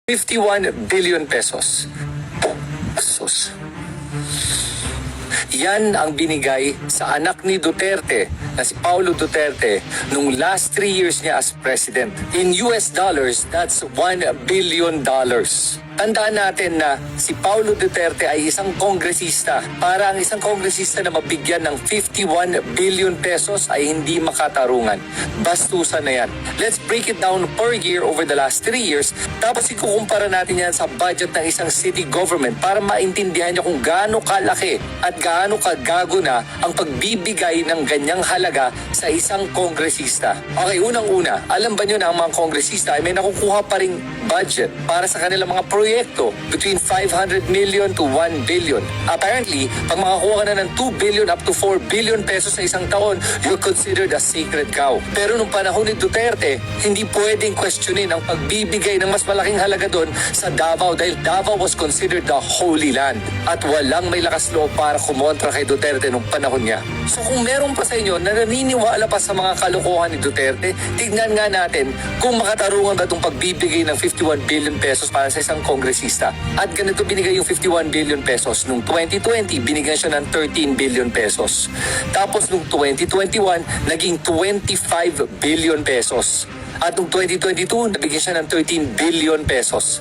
51 billion pesos. Sus. Yan ang binigay sa anak ni Duterte na si Paulo Duterte nung last 3 years niya as president. In US dollars, that's $1 billion. Tandaan natin na si Paulo Duterte ay isang kongresista. Para ang isang kongresista na mabigyan ng 51 billion pesos ay hindi makatarungan. Bastusan na yan. Let's break it down per year over the last 3 years. Tapos ikukumpara natin yan sa budget ng isang city government para maintindihan nyo kung gaano kalaki at gaano kagago na ang pagbibigay ng ganyang halaga sa isang kongresista. Okay, unang-una, alam ba nyo na ang mga kongresista ay may nakukuha pa ring budget para sa kanilang mga proyekto between 500 million to 1 billion. Apparently, pag makakuha ka na ng 2 billion up to 4 billion pesos sa isang taon, you're considered a sacred cow. Pero nung panahon ni Duterte, hindi pwedeng questionin ang pagbibigay ng mas malaking halaga doon sa Davao dahil Davao was considered the Holy Land at walang may lakas loob para kumontra kay Duterte nung panahon niya. So kung meron pa sa inyo na naniniwala pa sa mga kalokohan ni Duterte, tignan nga natin kung makatarungan ba itong pagbibigay ng 51 billion pesos para sa isang kongresista. At ganito binigay yung 51 billion pesos. Nung 2020, binigyan siya ng 13 billion pesos. Tapos nung 2021, naging 25 billion pesos. At nung 2022, nabigyan siya ng 13 billion pesos.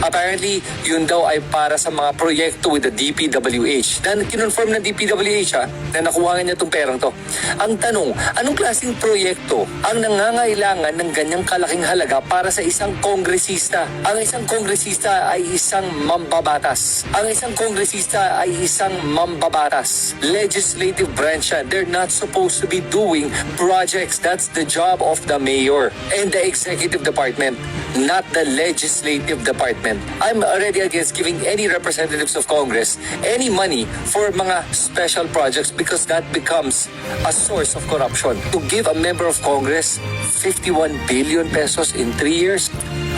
Apparently, yun daw ay para sa mga proyekto with the DPWH. Na kinonfirm ng DPWH na nakuha niya itong perang to. Ang tanong, anong klaseng proyekto ang nangangailangan ng ganyang kalaking halaga para sa isang kongresista? Ang isang kongresista ay isang mambabatas. Ang isang kongresista ay isang mambabatas. Legislative branch yan. They're not supposed to be doing projects. That's the job of the mayor and the executive department, not the legislative department. I'm already against giving any representatives of Congress any money for mga special projects because that becomes a source of corruption. To give a member of Congress 51 billion pesos in 3 years,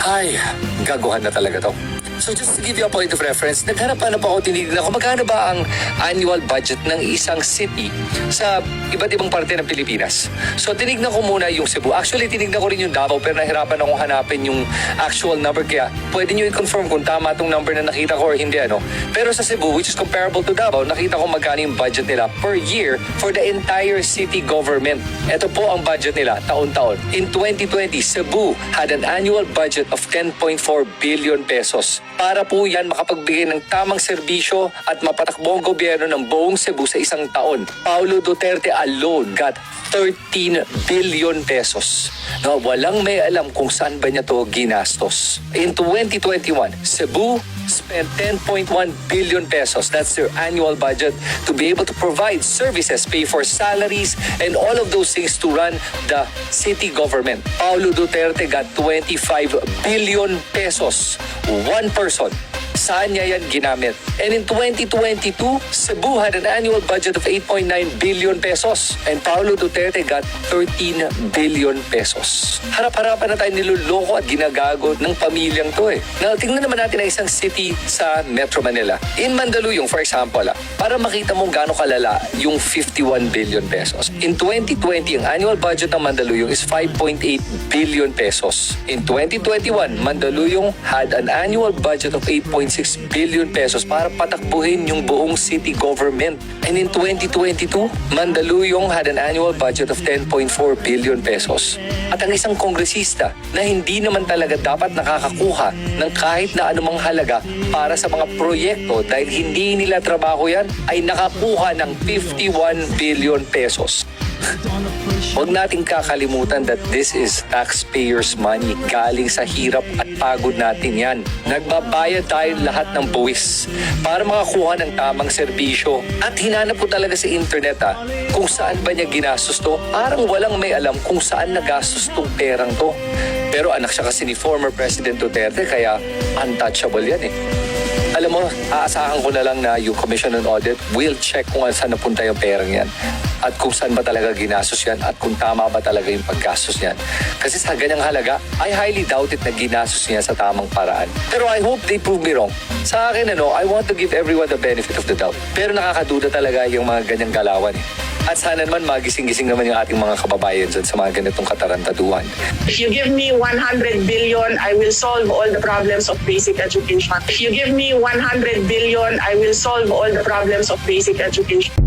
ay, gaguhan na talaga to. So just to give you a point of reference, naghanap-hanap ako, tinignan ko magkano ba ang annual budget ng isang city sa iba't ibang parte ng Pilipinas. So tinignan ko muna yung Cebu. Actually, tinignan ko rin yung Davao pero nahirapan akong hanapin yung actual number. Kaya pwede nyo i-confirm kung tama itong number na nakita ko or hindi. Pero sa Cebu, which is comparable to Davao, nakita ko magkano yung budget nila per year for the entire city government. Ito po ang budget nila taon-taon. In 2020, Cebu had an annual budget of 10.4 billion pesos. Para po yan makapagbigay ng tamang serbisyo at mapatakbo ang gobyerno ng buong Cebu sa isang taon. Paulo Duterte alone got 13 billion pesos. Na walang may alam kung saan ba niya to ginastos. In 2021, Cebu spent 10.1 billion pesos. That's their annual budget to be able to provide services, pay for salaries, and all of those things to run the city government. Paulo Duterte got 25 billion pesos. One person. Saan niya yan ginamit? And in 2022, Cebu had an annual budget of 8.9 billion pesos. And Paulo Duterte got 13 billion pesos. Harap-harapan na tayo niloloko at ginagago ng pamilyang to Now, tingnan naman natin ang isang city sa Metro Manila. In Mandaluyong, for example, para makita mong gaano kalala yung 51 billion pesos. In 2020, ang annual budget ng Mandaluyong is 5.8 billion pesos. In 2021, Mandaluyong had an annual budget of 8.6 billion pesos para patakbuhin yung buong city government. And in 2022, Mandaluyong had an annual budget of 10.4 billion pesos. At ang isang kongresista na hindi naman talaga dapat nakakakuha ng kahit na anumang halaga para sa mga proyekto dahil hindi nila trabaho yan, ay nakakuha ng 51 billion pesos. Huwag nating kakalimutan that this is taxpayers' money. Galing sa hirap at pagod natin yan. Nagbabayad tayo lahat ng buwis para makakuha ng tamang serbisyo. At hinanap ko talaga sa internet kung saan ba niya ginastos to. Parang walang may alam kung saan nagastos tong perang to. Pero anak siya kasi ni former President Duterte kaya untouchable yan Alam mo, aasahan ko na lang na yung Commission on Audit will check kung saan napunta yung perang yan. At kung saan ba talaga ginastos yan at kung tama ba talaga yung paggastos yan. Kasi sa ganyang halaga, I highly doubt it na ginastos niya sa tamang paraan. Pero I hope they prove me wrong. Sa akin, I want to give everyone the benefit of the doubt. Pero nakakaduda talaga yung mga ganyang galawan At sana naman magising-gising naman yung ating mga kababayan dyan sa mga ganitong katarantaduhan. If you give me 100 billion, I will solve all the problems of basic education. If you give me 100 billion, I will solve all the problems of basic education.